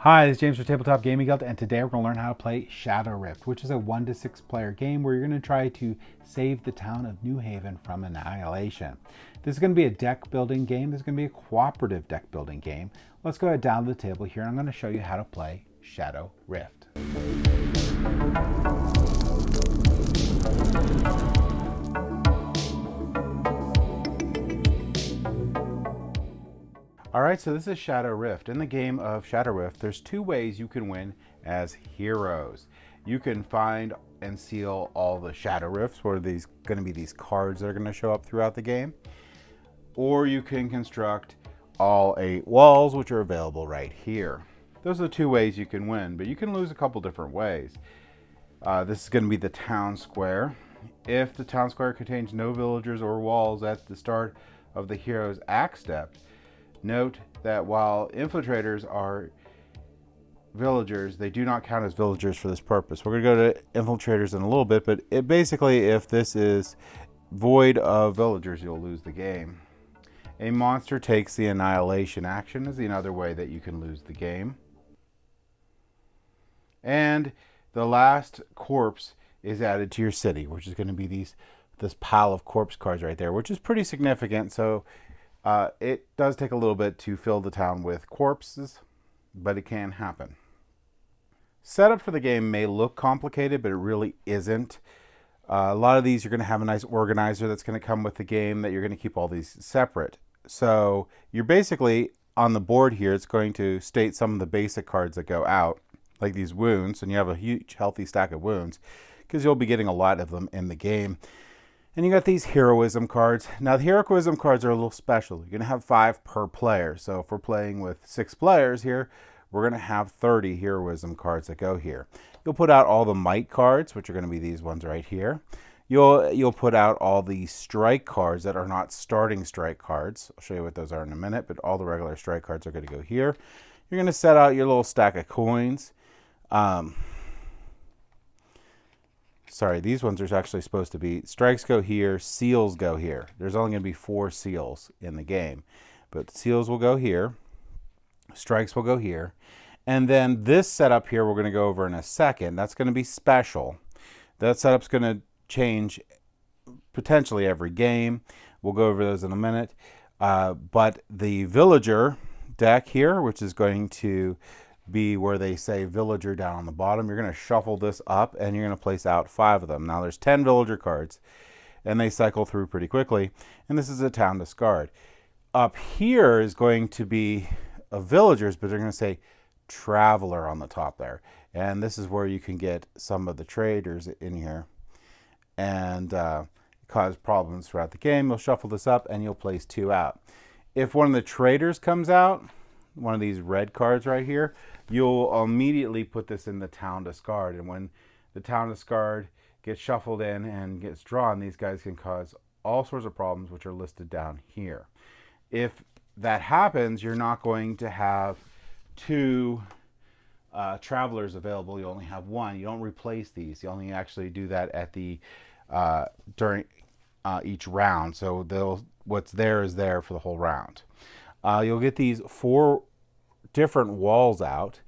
Hi, this is James from Tabletop Gaming Guild, and today we're going to learn how to play Shadowrift, which is a 1 to 6 player game where you're going to try to save the town of New Haven from annihilation. This is going to be a deck building game. This is going to be a cooperative deck building game. Let's go ahead down to the table here, and I'm going to show you how to play Shadowrift. Alright, so this is Shadowrift. In the game of Shadowrift, there's two ways you can win as heroes. You can find and seal all the Shadowrifts, where these going to be these cards that are going to show up throughout the game. Or you can construct all 8 walls, which are available right here. Those are the two ways you can win, but you can lose a couple different ways. This is going to be the town square. If the town square contains no villagers or walls at the start of the hero's act step, note that while infiltrators are villagers, they do not count as villagers for this purpose. We're going to go to infiltrators in a little bit, but basically if this is void of villagers, you'll lose the game. A monster takes the annihilation action is another way that you can lose the game. And the last corpse is added to your city, which is going to be this pile of corpse cards right there, which is pretty significant. So it does take a little bit to fill the town with corpses, but it can happen. Setup for the game may look complicated, but it really isn't. A lot of these you're going to have a nice organizer that's going to come with the game that you're going to keep all these separate. So you're basically on the board here, it's going to state some of the basic cards that go out, like these wounds, and you have a huge healthy stack of wounds because you'll be getting a lot of them in the game. And you got these heroism cards. Now the heroism cards are a little special. You're going to have 5 per player. So if we're playing with 6 players here, we're going to have 30 heroism cards that go here. You'll put out all the might cards, which are going to be these ones right here. You'll put out all the strike cards that are not starting strike cards. I'll show you what those are in a minute, but all the regular strike cards are going to go here. You're going to set out your little stack of coins. Sorry, these ones are actually supposed to be strikes go here, seals go here. There's only going to be 4 seals in the game, but seals will go here, strikes will go here, and then this setup here we're going to go over in a second. That's going to be special. That setup's going to change potentially every game. We'll go over those in a minute. But the villager deck here, which is going to be where they say villager down on the bottom, you're going to shuffle this up and you're going to place out 5 of them. Now there's 10 villager cards and they cycle through pretty quickly, and this is a town discard. Up here is going to be villagers, but they're going to say traveler on the top there, and this is where you can get some of the traders in here and cause problems throughout the game. You'll shuffle this up and you'll place 2 out. If one of the traders comes out, one of these red cards right here, you'll immediately put this in the town discard, and when the town discard gets shuffled in and gets drawn, these guys can cause all sorts of problems, which are listed down here. If that happens, you're not going to have 2 travelers available. You only have 1. You don't replace these. You only actually do that at the during each round. So what's there is there for the whole round. You'll get these 4 different walls out,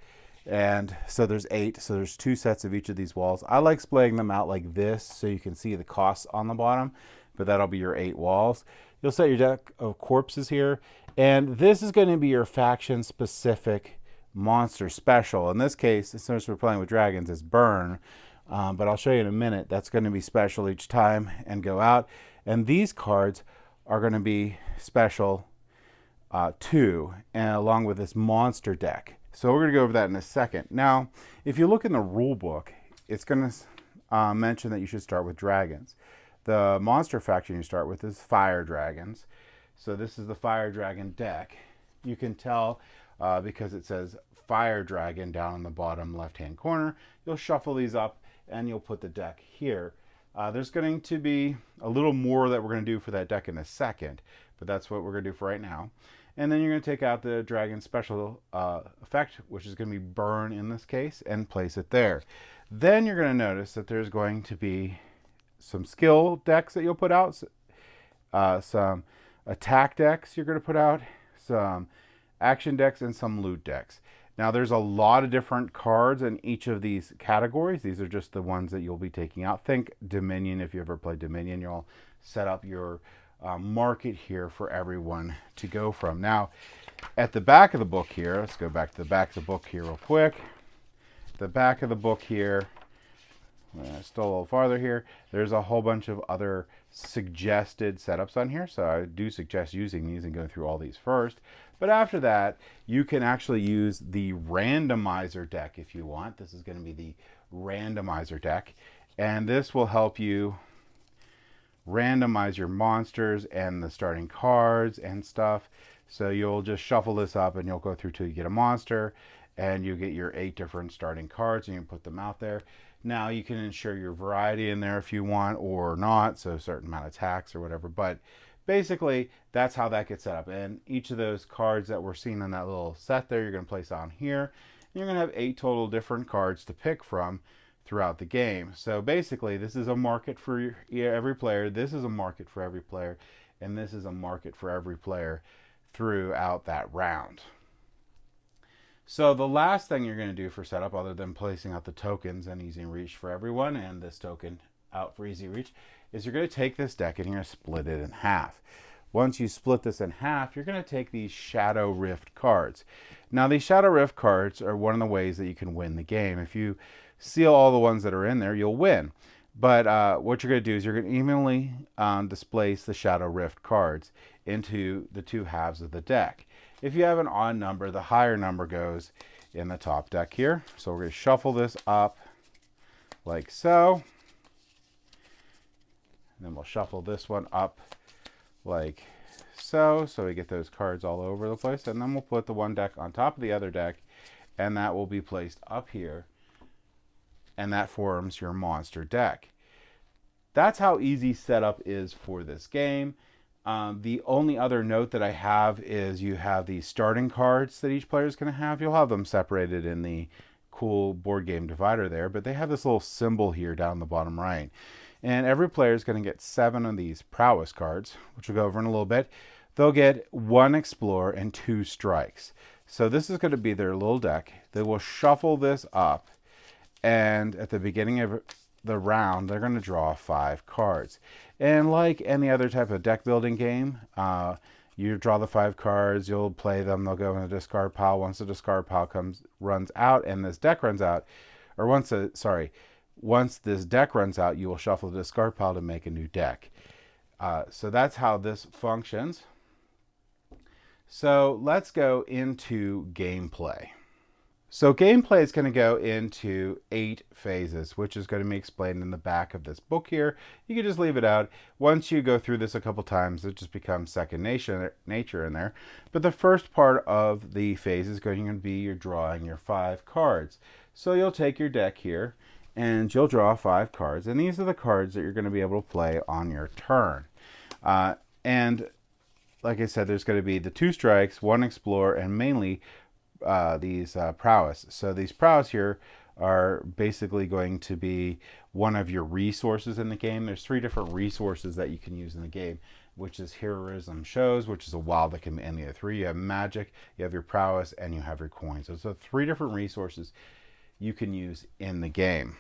and so there's 8, so there's 2 sets of each of these walls. I like splaying them out like this so you can see the costs on the bottom, but that'll be your 8 walls. You'll set your deck of corpses here, and this is going to be your faction specific monster special. In this case, since we're playing with dragons, it's burn, but I'll show you in a minute. That's going to be special each time and go out, and these cards are going to be special too, and along with this monster deck. So we're going to go over that in a second. Now, if you look in the rule book, it's going to mention that you should start with dragons. The monster faction you start with is fire dragons. So this is the fire dragon deck. You can tell because it says fire dragon down in the bottom left hand corner. You'll shuffle these up and you'll put the deck here. There's going to be a little more that we're going to do for that deck in a second, but that's what we're going to do for right now. And then you're going to take out the dragon special effect, which is going to be burn in this case, and place it there. Then you're going to notice that there's going to be some skill decks that you'll put out, some attack decks you're going to put out, some action decks, and some loot decks. Now there's a lot of different cards in each of these categories. These are just the ones that you'll be taking out. Think Dominion. If you ever played Dominion, you'll set up your market here for everyone to go from. Now, at the back of the book here, let's go back to the back of the book here real quick. The back of the book here, still a little farther here, there's a whole bunch of other suggested setups on here. So I do suggest using these and going through all these first. But after that, you can actually use the randomizer deck if you want. This is going to be the randomizer deck. And this will help you randomize your monsters and the starting cards and stuff. So you'll just shuffle this up and you'll go through till you get a monster, and you get your 8 different starting cards and you can put them out there. Now you can ensure your variety in there if you want or not, so a certain amount of attacks or whatever. But basically, that's how that gets set up. And each of those cards that we're seeing in that little set there, you're going to place on here. And you're going to have 8 total different cards to pick from throughout the game. So basically, this is a market for every player. This is a market for every player. And this is a market for every player throughout that round. So the last thing you're going to do for setup, other than placing out the tokens and easy reach for everyone and this token out for easy reach, is you're going to take this deck and you're going to split it in half. Once you split this in half, you're going to take these Shadowrift cards. Now these Shadowrift cards are one of the ways that you can win the game. If you seal all the ones that are in there, you'll win. But what you're going to do is you're going to evenly displace the Shadowrift cards into the 2 halves of the deck. If you have an odd number, the higher number goes in the top deck here. So we're going to shuffle this up like so. And then we'll shuffle this one up like so. So we get those cards all over the place. And then we'll put the one deck on top of the other deck. And that will be placed up here. And that forms your monster deck. That's how easy setup is for this game. The only other note that I have is you have the starting cards that each player is going to have. You'll have them separated in the cool board game divider there, but they have this little symbol here down the bottom right. And every player is going to get 7 of these prowess cards, which we'll go over in a little bit. They'll get 1 explore and 2 strikes. So this is going to be their little deck. They will shuffle this up, and at the beginning of the round, they're going to draw 5 cards. And like any other type of deck building game, you draw the 5 cards, you'll play them, they'll go in a discard pile. Once the discard pile runs out and this deck runs out, or once this deck runs out, you will shuffle the discard pile to make a new deck. So that's how this functions. So let's go into gameplay. So gameplay is going to go into 8 phases, which is going to be explained in the back of this book here. You can just leave it out. Once you go through this a couple times, it just becomes second nature in there. But the first part of the phase is going to be you're drawing your 5 cards. So you'll take your deck here, and you'll draw 5 cards. And these are the cards that you're going to be able to play on your turn. And like I said, there's going to be the 2 strikes, 1 explore, and mainly these prowess. So these prowess here are basically going to be one of your resources in the game. There's 3 different resources that you can use in the game, which is heroism shows, which is a wild that can be any of the 3. You have magic, you have your prowess, and you have your coins. So 3 different resources you can use in the game.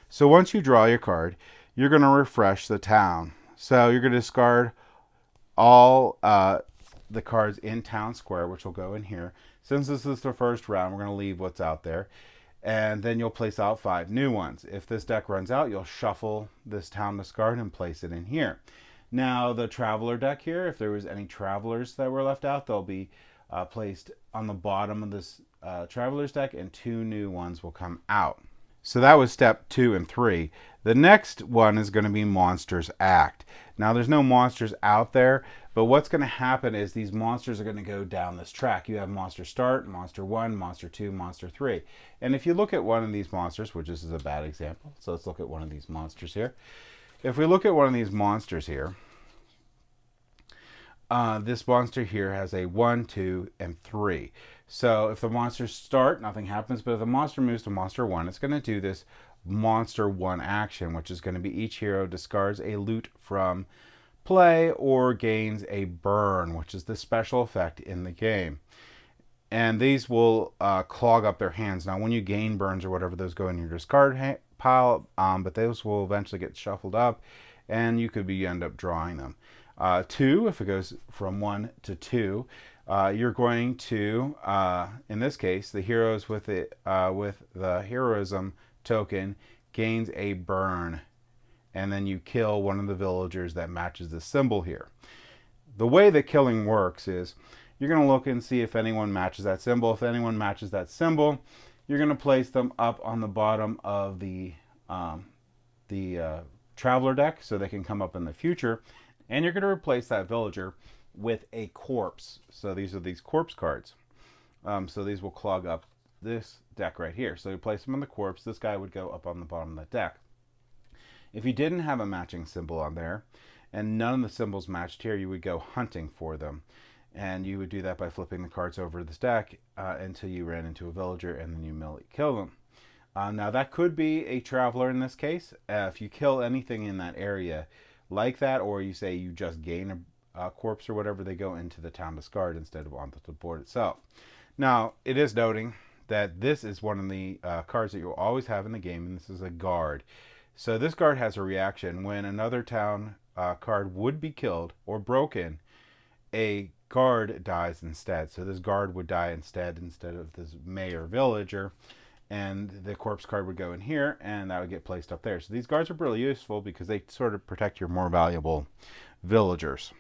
So once you draw your card, you're going to refresh the town. So you're going to discard all the cards in town square, which will go in here. Since this is the first round, we're going to leave what's out there. And then you'll place out 5 new ones. If this deck runs out, you'll shuffle this town discard and place it in here. Now, the traveler deck here, if there was any travelers that were left out, they'll be placed on the bottom of this traveler's deck, and 2 new ones will come out. So that was step 2 and 3. The next one is going to be Monsters Act. Now, there's no monsters out there, but what's going to happen is these monsters are going to go down this track. You have Monster Start, Monster 1, Monster 2, Monster 3. And if you look at one of these monsters, which this is a bad example, so let's look at one of these monsters here. If we look at one of these monsters here, this monster here has a 1, 2, and 3. So if the monsters start, nothing happens. But if the monster moves to Monster 1, it's going to do this Monster 1 action, which is going to be each hero discards a loot from play or gains a burn, which is the special effect in the game. And these will clog up their hands. Now, when you gain burns or whatever, those go in your discard pile, but those will eventually get shuffled up, and you could end up drawing them. 2, if it goes from 1 to 2, you're going to, in this case, the heroes with the heroism token gains a burn, and then you kill one of the villagers that matches the symbol here. The way that killing works is you're going to look and see if anyone matches that symbol. If anyone matches that symbol, you're going to place them up on the bottom of the traveler deck so they can come up in the future. And you're going to replace that villager with a corpse. So these are these corpse cards. So these will clog up this deck right here. So you place them on the corpse. This guy would go up on the bottom of the deck. If you didn't have a matching symbol on there, and none of the symbols matched here, you would go hunting for them. And you would do that by flipping the cards over this deck until you ran into a villager, and then you immediately kill them. Now that could be a traveler in this case. If you kill anything in that area like that, or you say you just gain a corpse or whatever, they go into the town discard instead of onto the board itself. Now, it is noting that this is one of the cards that you'll always have in the game, and this is a guard. So this guard has a reaction. When another town card would be killed or broken, a guard dies instead. So this guard would die instead of this mayor villager, and the corpse card would go in here, and that would get placed up there. So these guards are really useful because they sort of protect your more valuable villagers.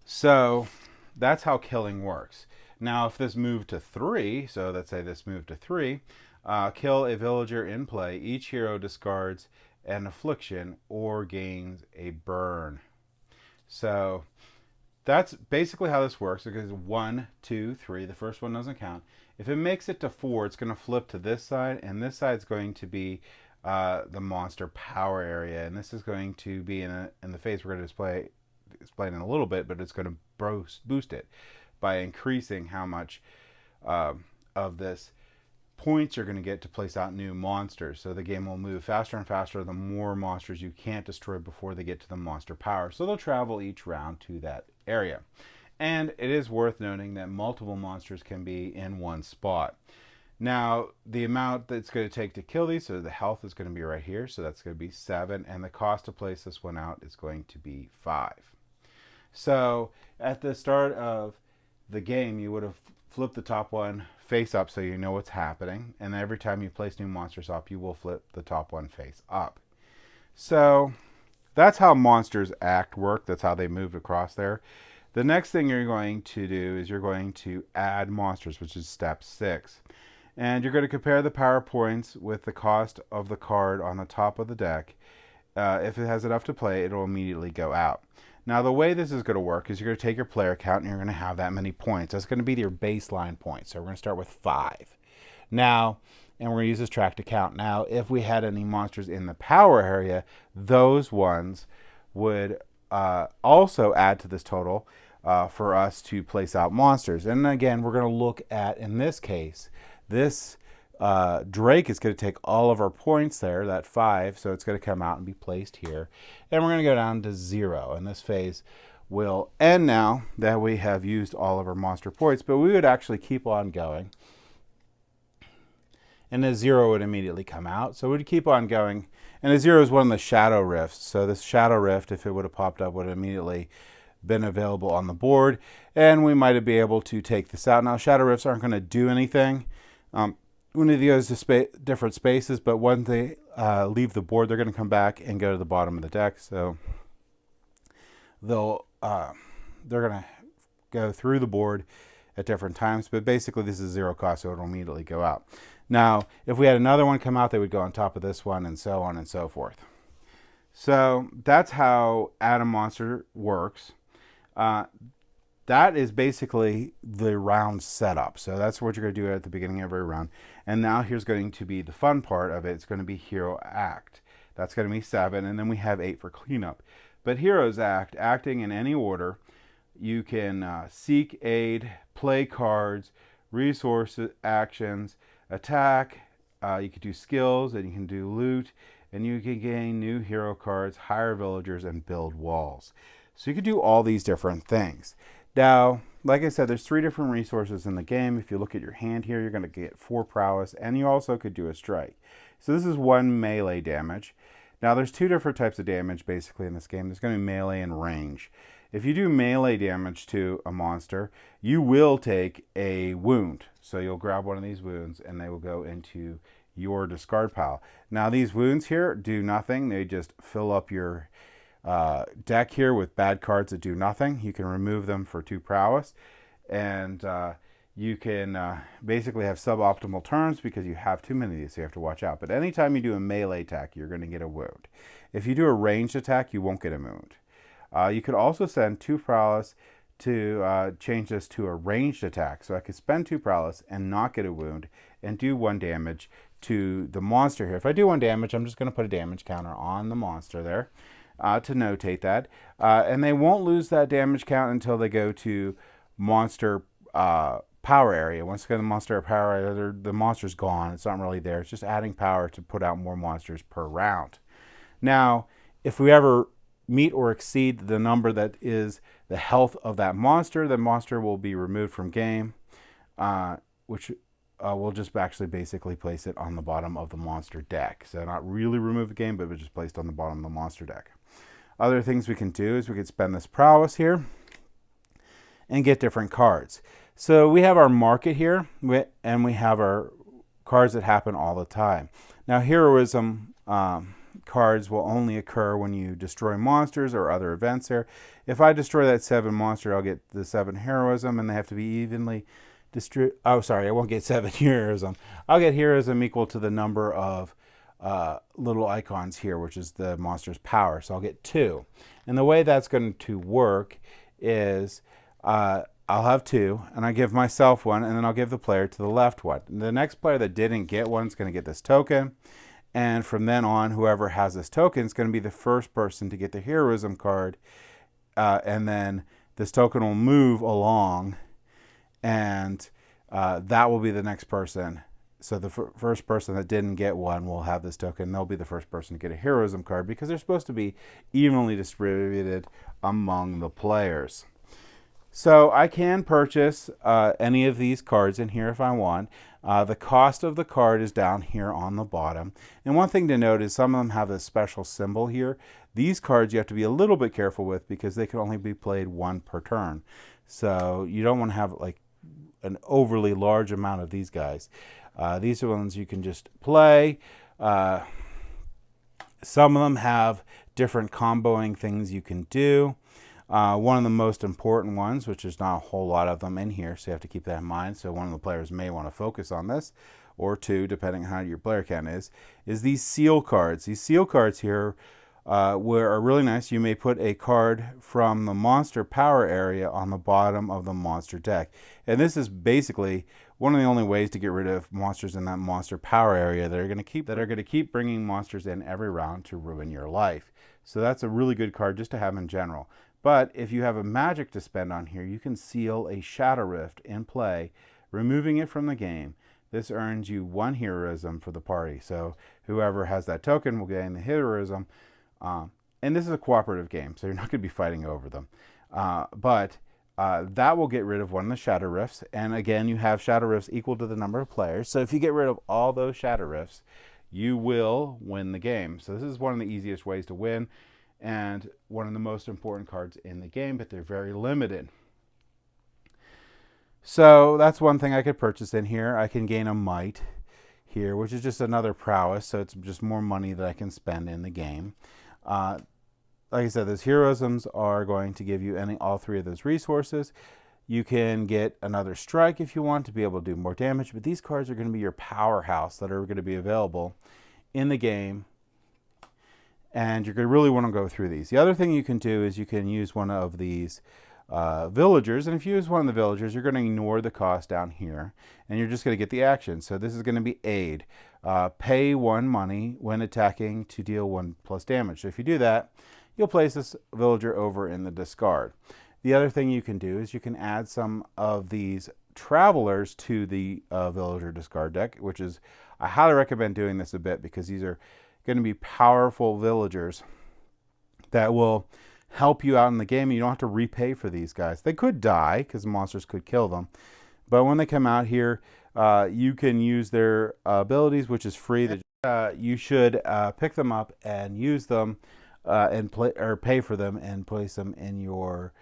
So that's how killing works. Now, if this moved to 3, so let's say this moved to 3, kill a villager in play. Each hero discards an affliction or gains a burn. So that's basically how this works. Because 1, 2, 3, the first one doesn't count. If it makes it to 4, it's going to flip to this side, and this side is going to be the monster power area, and this is going to be in the phase we're going to explain in a little bit, but it's going to boost it by increasing how much of this points you're going to get to place out new monsters. So the game will move faster and faster the more monsters you can't destroy before they get to the monster power. So they'll travel each round to that area. And it is worth noting that multiple monsters can be in one spot. Now, the amount that's going to take to kill these, so the health is going to be right here, so that's going to be 7, and the cost to place this one out is going to be 5. So at the start of the game, you would have flipped the top one face up so you know what's happening, and every time you place new monsters up, you will flip the top one face up. So that's how monsters act work. That's how they move across there. The next thing you're going to do is you're going to add monsters, which is step 6. And you're going to compare the power points with the cost of the card on the top of the deck. If it has enough to play, it'll immediately go out. Now, the way this is going to work is you're going to take your player count and you're going to have that many points. That's going to be your baseline points. So we're going to start with 5. Now, and we're going to use this track to count. Now, if we had any monsters in the power area, those ones would also add to this total for us to place out monsters. And again, we're going to look at, in this case, this Drake is going to take all of our points there, that 5, so it's going to come out and be placed here. And we're going to go down to 0. And this phase will end now that we have used all of our monster points, but we would actually keep on going. And a 0 would immediately come out. So we'd keep on going. And a 0 is one of the Shadow Rifts. So this Shadow Rift, if it would have popped up, would have immediately been available on the board. And we might be able to take this out. Now, Shadow Rifts aren't going to do anything when it goes to different spaces, but when they leave the board, they're going to come back and go to the bottom of the deck. So they're going to go through the board at different times, but basically this is 0 cost, so it'll immediately go out. Now, if we had another one come out, they would go on top of this one, and so on and so forth. So that's how Add a Monster works. That is basically the round setup. So that's what you're going to do at the beginning of every round. And now here's going to be the fun part of it. It's going to be Hero Act. That's going to be 7, and then we have 8 for cleanup. But Heroes Act, acting in any order, you can seek aid, play cards, resources, actions, attack. You can do skills, and you can do loot, and you can gain new hero cards, hire villagers, and build walls. So you can do all these different things. Now, like I said, there's 3 different resources in the game. If you look at your hand here, you're going to get 4 prowess, and you also could do a strike. So this is 1 melee damage. Now, there's 2 different types of damage basically in this game. There's going to be melee and range. If you do melee damage to a monster, you will take a wound. So you'll grab one of these wounds, and they will go into your discard pile. Now, these wounds here do nothing. They just fill up your deck here with bad cards that do nothing. You can remove them for 2 prowess, and you can basically have suboptimal turns because you have too many of these, so you have to watch out. But anytime you do a melee attack, you're going to get a wound. If you do a ranged attack, you won't get a wound. You could also send 2 prowess to change this to a ranged attack. So I could spend 2 prowess and not get a wound and do 1 damage to the monster here. If I do 1 damage, I'm just going to put a damage counter on the monster there. To notate that. And they won't lose that damage count until they go to monster power area. Once they go to the monster power area, the monster's gone. It's not really there. It's just adding power to put out more monsters per round. Now, if we ever meet or exceed the number that is the health of that monster, the monster will be removed from game, which we'll just actually basically place it on the bottom of the monster deck. So not really remove the game, but it's just placed on the bottom of the monster deck. Other things we can do is we could spend this prowess here and get different cards. So we have our market here, and we have our cards that happen all the time. Now, heroism cards will only occur when you destroy monsters or other events here. If I destroy that 7 monster, I'll get the 7 heroism, and they have to be evenly distributed. Oh, sorry, I won't get 7 heroism. I'll get heroism equal to the number of little icons here, which is the monster's power. So I'll get 2. And the way that's going to work is I'll have 2, and I give myself 1, and then I'll give the player to the left 1. And the next player that didn't get 1 is going to get this token. And from then on, whoever has this token is going to be the first person to get the heroism card. And then this token will move along, and that will be the next person. So the first person that didn't get 1 will have this token. They'll be the first person to get a heroism card because they're supposed to be evenly distributed among the players. So I can purchase any of these cards in here if I want. The cost of the card is down here on the bottom. And one thing to note is some of them have a special symbol here. These cards you have to be a little bit careful with because they can only be played 1 per turn. So you don't want to have like an overly large amount of these guys. These are ones you can just play. Some of them have different comboing things you can do. One of the most important ones, which is not a whole lot of them in here, so you have to keep that in mind. So one of the players may want to focus on this, or 2, depending on how your player count is these seal cards. These seal cards here are really nice. You may put a card from the monster power area on the bottom of the monster deck. And this is basically one of the only ways to get rid of monsters in that monster power area that are going to keep bringing monsters in every round to ruin your life. So that's a really good card just to have in general. But if you have a magic to spend on here, you can seal a Shadowrift in play, removing it from the game. This earns you 1 heroism for the party. So whoever has that token will gain the heroism. And this is a cooperative game, so you're not going to be fighting over them. But that will get rid of 1 of the Shadowrifts. And again, you have Shadowrifts equal to the number of players. So if you get rid of all those Shadowrifts, you will win the game. So this is one of the easiest ways to win, and one of the most important cards in the game, but they're very limited. So that's one thing I could purchase in here. I can gain a might here, which is just another prowess, so it's just more money that I can spend in the game. Like I said, those heroisms are going to give you all 3 of those resources. You can get another strike if you want to be able to do more damage, but these cards are going to be your powerhouse that are going to be available in the game. And you're going to really want to go through these. The other thing you can do is you can use one of these villagers. And if you use one of the villagers, you're going to ignore the cost down here. And you're just going to get the action. So this is going to be aid. Pay 1 money when attacking to deal 1+ damage. So if you do that, you'll place this villager over in the discard. The other thing you can do is you can add some of these travelers to the villager discard deck, which is, I highly recommend doing this a bit because these are going to be powerful villagers that will help you out in the game. You don't have to repay for these guys. They could die because monsters could kill them. But when they come out here, you can use their abilities, which is free. You should pick them up and use them and pay for them and place them in your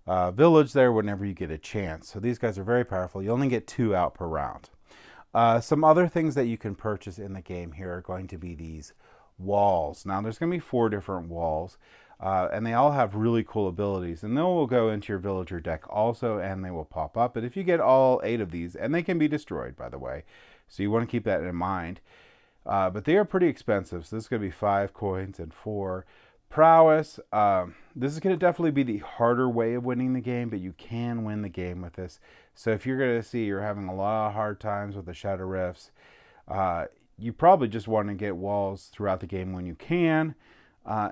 village there whenever you get a chance. So these guys are very powerful. You only get 2 out per round. Some other things that you can purchase in the game here are going to be these walls. Now there's going to be 4 different walls. And they all have really cool abilities, and they will go into your villager deck also, and they will pop up. But if you get all 8 of these, and they can be destroyed, by the way, so you want to keep that in mind. But they are pretty expensive, so this is going to be 5 coins and 4 prowess. This is going to definitely be the harder way of winning the game, but you can win the game with this. So if you're going to see you're having a lot of hard times with the Shadowrifts, you probably just want to get walls throughout the game when you can.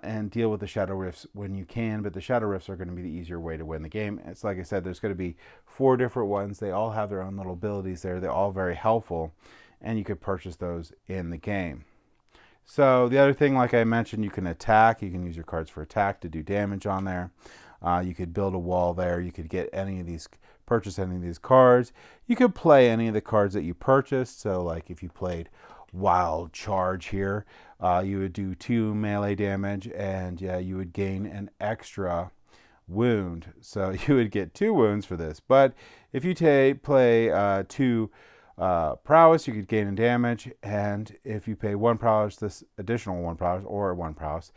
And deal with the Shadowrifts when you can, but the Shadowrifts are going to be the easier way to win the game. It's like I said, there's going to be 4 different ones. They all have their own little abilities there. They're all very helpful, and you could purchase those in the game. So the other thing, like I mentioned, you can attack. You can use your cards for attack to do damage on there. You could build a wall there. You could get any of these, purchase any of these cards. You could play any of the cards that you purchased. So like if you played Wild Charge here, you would do 2 melee damage, and you would gain an extra wound. So you would get 2 wounds for this. But if you play 2 prowess, you could gain in damage, and if you pay 1 prowess, this additional 1 prowess or 1 prowess,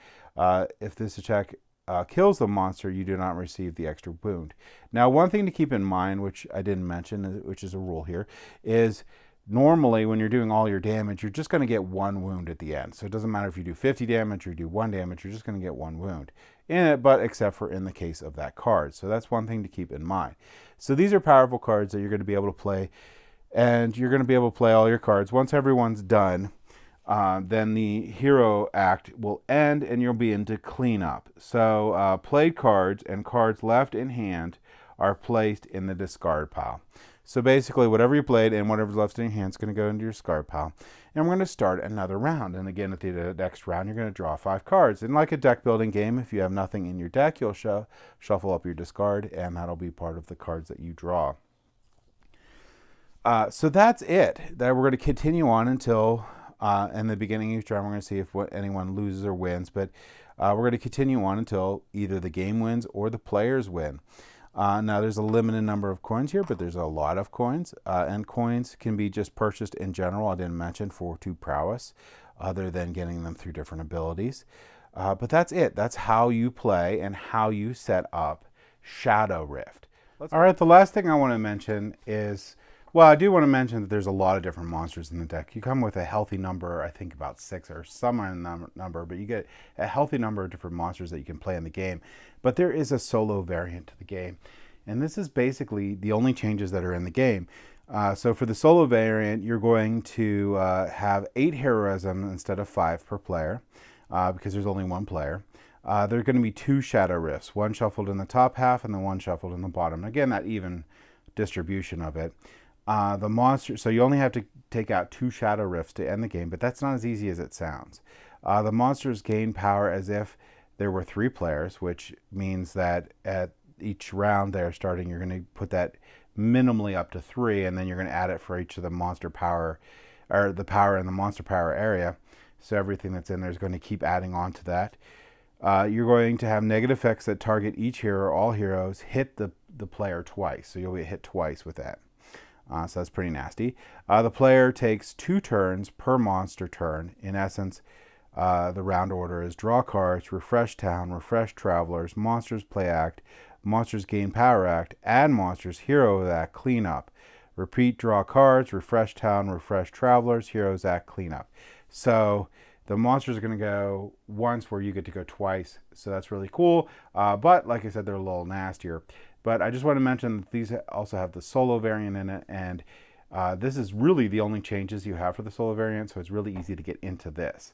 if this attack kills the monster, you do not receive the extra wound. Now, one thing to keep in mind, which I didn't mention, which is a rule here, is normally when you're doing all your damage, you're just going to get 1 wound at the end. So it doesn't matter if you do 50 damage or you do 1 damage, you're just going to get 1 wound in it, but except for in the case of that card. So that's one thing to keep in mind. So these are powerful cards that you're going to be able to play, and you're going to be able to play all your cards. Once everyone's done, then the hero act will end and you'll be into cleanup. So played cards and cards left in hand are placed in the discard pile. So basically whatever you played and whatever's left in your hand is going to go into your discard pile. And we're going to start another round. And again, at the next round, you're going to draw 5 cards. And like a deck building game, if you have nothing in your deck, you'll shuffle up your discard, and that'll be part of the cards that you draw. So that's it. That we're going to continue on until in the beginning of each round, we're going to see if anyone loses or wins. But we're going to continue on until either the game wins or the players win. Now, there's a limited number of coins here, but there's a lot of coins. And coins can be just purchased in general. I didn't mention for 2 prowess, other than getting them through different abilities. But that's it. That's how you play and how you set up Shadowrift. All right, the last thing I want to mention is, well, I do want to mention that there's a lot of different monsters in the deck. You come with a healthy number, I think about 6 or somewhere in the number, but you get a healthy number of different monsters that you can play in the game. But there is a solo variant to the game, and this is basically the only changes that are in the game. So for the solo variant, you're going to have 8 heroism instead of 5 per player, because there's only 1 player. There are going to be 2 Shadowrifts, 1 shuffled in the top half and then 1 shuffled in the bottom. Again, that even distribution of it. The monster, so you only have to take out 2 Shadowrifts to end the game, but that's not as easy as it sounds. The monsters gain power as if there were 3 players, which means that at each round they're starting, you're going to put that minimally up to 3, and then you're going to add it for each of the monster power, or the power in the monster power area. So everything that's in there is going to keep adding on to that. You're going to have negative effects that target each hero. All heroes hit the player twice, so you'll get hit twice with that. So that's pretty nasty. The player takes 2 turns per monster turn. In essence, the round order is draw cards, refresh town, refresh travelers, monsters play act, monsters gain power act, add monsters, hero act, clean up. Repeat, draw cards, refresh town, refresh travelers, heroes act, clean up. So the monsters are going to go once where you get to go twice. So that's really cool. But like I said, they're a little nastier. But I just want to mention that these also have the solo variant in it, and this is really the only changes you have for the solo variant, so it's really easy to get into this.